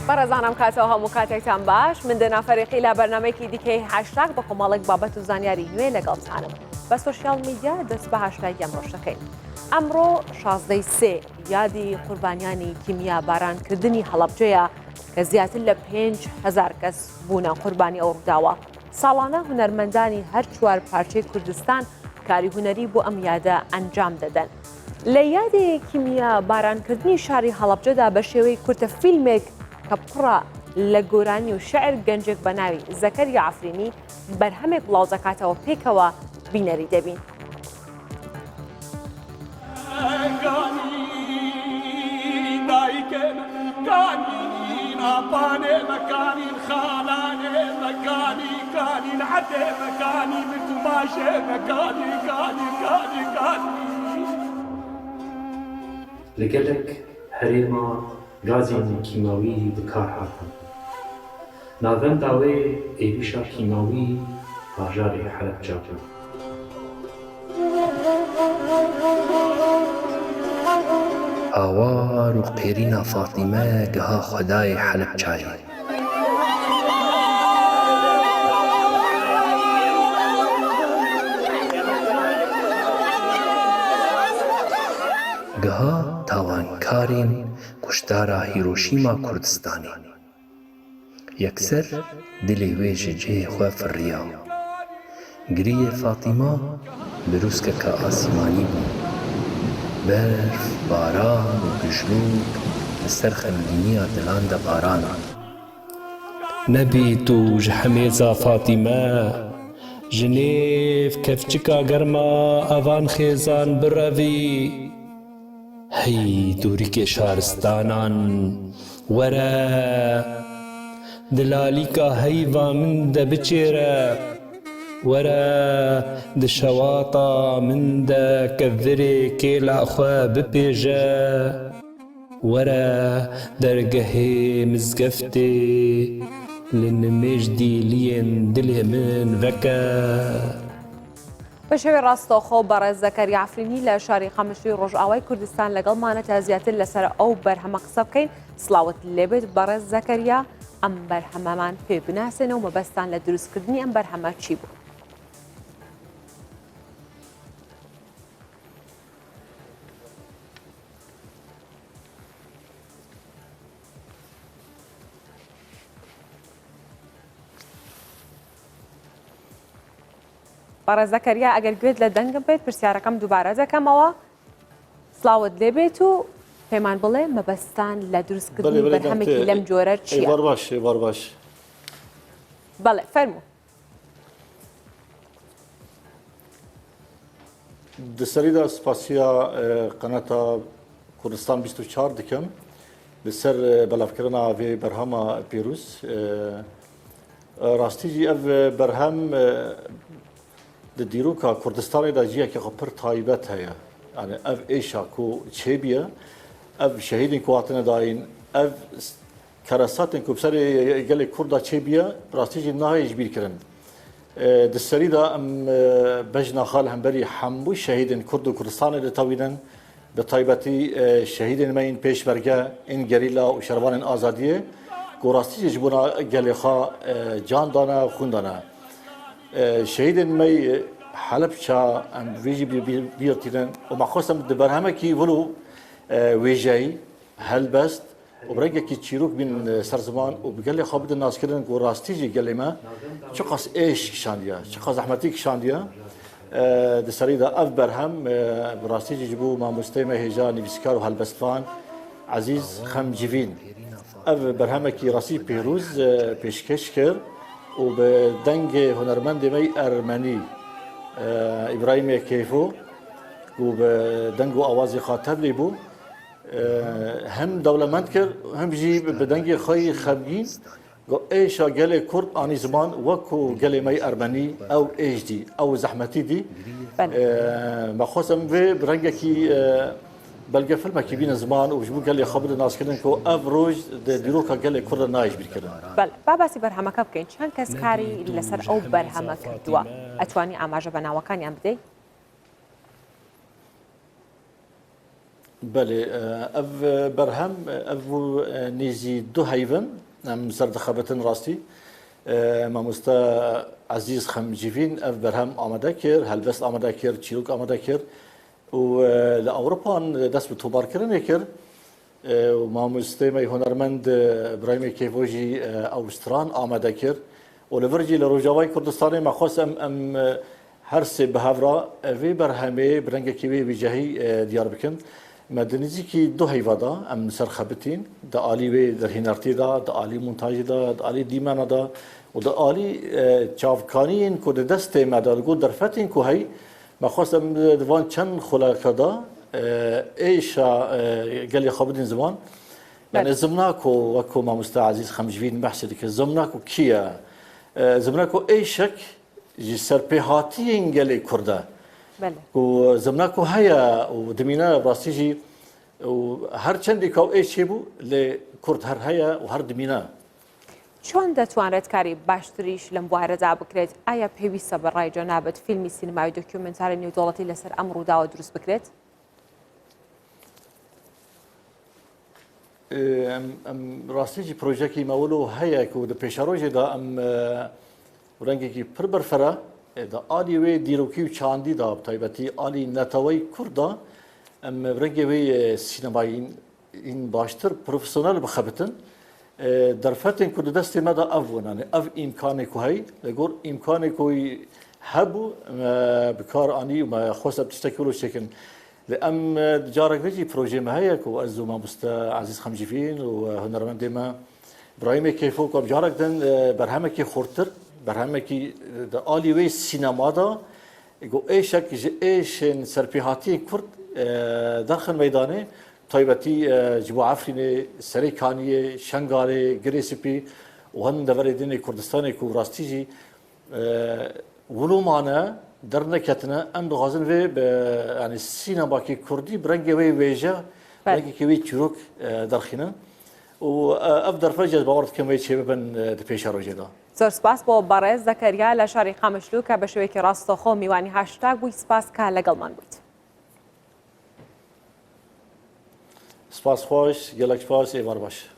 بەڕێزانم کاتەوە هەموو کاتێکتان باش من دەنا فەرێقی لە بەرنمەیەکی دیکەی هاشتاگ بە کۆمەڵێک بابەت و زانیاری نوێ لەگەڵتانم بە سۆشیال میدیا دەست بە هاشتاگی ئەمڕۆشەکەین. ئەمڕۆ 16 یادی قوربانیانی کیمیا بارانکردنی هەڵەبجەیە کە زیاتر لە 5,000 کەس بوونە قوربانی ئەو ڕووداوە. ساڵانە هونەرمەندانی هەر چوار پارچەی کوردستان کاری هونەری بۆ ئەم یادە ئەنجام دەدەن. لە یادی کیمیا بارانکردنی شاری هەڵەبجەدا بە شێوەی کورتە فیلمێک کە پڕە لە گۆرانی و شعر گەنجێک بە ناوی زەکەریا عەفرینی بەرهەمێک بڵاو دەکاتەوە پێکەوە بینەری دەبین. لەگەلێک هەرێما گازێکی کیماوی بەکار هاتن. ناوەن داوێ ئێریشا کیماوی باژارێ حەلەبجە بوو. ئاوار و قێرینا فاتیمە گەها خودای حەلەبجایە. گەها تاوانکارین کوشتارە هیرۆشیما کوردستانی. یەکسەر دلێ وێژە جێ خۆ فڕیا. گریە فاتیما بروسکەکە ئاسمانی بوو. بەرف، باران و گژلوک لەسەر خەمگینیە دلان دەبارانە. نەبیت و ژ هەمێزا فاتیمە ژنێف کەفچکا گەرما ئەوان خێزان بڕەوی. هەی دووریکێ شارستانان وەرە دلالیکا هەیڤا من دەبچێرە وەرە دشەواتە من دە کەڤرێ کێلا خۆ بپێژە وەرە دەرگەهێ مزگەفتێ لە نمێژدی لیێن دلێ من ڤەکە. بە شێوەی ڕاستەوخۆ بەڕێز زەکەریا عەفرینی لە شاری قەمەشی ڕۆژئاوای کوردستان لەگەڵمانە تا زیاتر لەسەر ئەو بەرهەمە قسە بکەین. سڵاوت لێبێت بەڕێز زەکەریا، ئەم بەرهەمەمان پێ بناسێنە و مەبەستان لە دروستکردنی ئەم بەرهەمە چی بوو؟ بەڕێز زەکەریا ئەگەر گوێت لە دەنگم بێت پرسیارەکەم دووبارە دەکەمەوە. سڵاوت لێبێت و پێمان بڵێ مەبەستان لە دروستکردنی بەرهەمێکی لەم جۆرە چییە؟ باش. بەڵێ فەرموو. دەسەریدا سپاسیا قەنەتا کوردستان 24 دکەم لەسەر بەلافکردنا vê بەرهەما پێروز. ڕاستیجی ئەv بەرهەم di dîroka Kurdistanê de ciyekê xwe pir taybet heye. Yani ev êşa ku çêbiye, ev şehîdên ku hatine dayîn, ev keresatên ku serê gelê Kurda çêbiye, rastî jî nayê ji bîr kirin. Di serî de em bejna xal hemberî hemû şehîdên Kurd û Kurdistanê ditewînin, bi taybetî şehîdên me yên pêşverge, ên gerîla û şervanên azadiyê, ku rastî jî ji bona gelê xwe can dane, xûn dane. شهيدên me Helepça em vê jî bîrtînin û maxwesem di berhemekî vilo wêjeyî helbest û rengekî çîrok bîn ser ziman û bi gelê xwe bidin naskirin ku rastî jî gelê me çi qas êş kişandiye, çi qas zehmetî kişandiye. Di serî de ev berhem bi rastî jî ji bo mamosteyê me hêja nivîskar û helbestvan Ezîz Xemcivîn. Ev berhemekî rastî pêrûz pêşkeş kir û bi dengê hunermendê me Ermenî İbrahîmê Keyfo û bi deng û awazê xwe tevlî bû hem dewlemend kir hem jî bi dengê xwe xemgîn got êşa gelê Kurd anî ziman wekû gelê me Ermenî ew êş dî ew zehmetî dî. Me xwestem vê bi rengekî belge filmekî bîne ziman û ji bo gelê xwe bidin naskirin ku ev roj di dîroka gelê Kurd de nayê ji bîr kirin. با باسی بەرهەمەکە بکەین. چەند کەس کاری لەسەر ئەو بەرهەمە کردووە؟ ئەتوانی ئاماژە بە ناوەکانیان بدەیت؟ بله اف برهم اف نيزي دو هيفن ام سرد خبتن راستي ما مستا عزيز خمجيفين اف برهم آماده كير هلبست آماده كير تشيلوك آماده كير و لأوروبا دست بتوبار كرن كير وما مستا ما هنرمند برايمي كيفوجي أوستران آماده كير ولفرجي لروجاواي كردستاني ما خاص ام هرسي بهافرا في برهمي برنگ كيوي بجاهي ديار بكن مدنيزي كي دو هيفادا ام سرخبتين دا آلي وي درهنارتي دا آلي مونتاجي دا آلي ديمانا دا ودا آلي چافكانين كو دستي مدال قول درفتين كو هي ما خاص ام دوان چند خلاقه دا ايشا قال خابدين زمان يعني زمناكو وكو ما مستعزيز خمجوين محسد كي زمناكو كيا زمناكو ايشك جي سرپیهاتین گلی کرده. بله. و زمناکو هیا و دمینا براستیجی و هر چندی که ایشی بو ل کرد هر هیا و هر دمینا. چون دتوانرد کاری باشتریش لمبارزه بکرد آیا پیوسته برای جنابت فیلمی سینمایی دکومنتاری نیودولتی لسر امر داو درست بکرد؟ براستیجی پروژه کی مولو هیا که د پیشروجی دا ورنگی کی پر برفره دا آلی وی دیروکی و چاندی دا بتایبتی آلی نتوی کردا ام ورنگی وی سینمایی این باشتر پروفسیونال بخبتن در فتن کد دستی مدا افونانه اف امکانی که هی لگور امکانی که هبو بکار آنی و ما خوست بتشتکلو شکن لام جارك نجي بروجي ما هيك وازو ما مست عزيز خمجيفين وهنرمند ما ابراهيم كيفو كم جارك دن برهمكي خورتر برهمكي آلی وی سینما دا گو ایشک ایشن سرپیهاتی کرد داخل میدانه طایبتی جبو عفرین سریکانی شنگاره گریسپی و هن دوردین کردستان کو راستیجی ولو معنا در نکتنا ام دغازن وی یعنی سینما کی کردی برنگ وی ویجا برنگ کی وی چروک درخینه و افدر فجأة باورد كم ويتشي ببن دبيش روجدا. زور سپاس با بارز زكريا لشاري قامشلوكا بشويك راستوخو ميواني هاشتاگ بوي سپاس كا لقلمان بويت. سپاس خوش، گلک سپاس ایوار باش.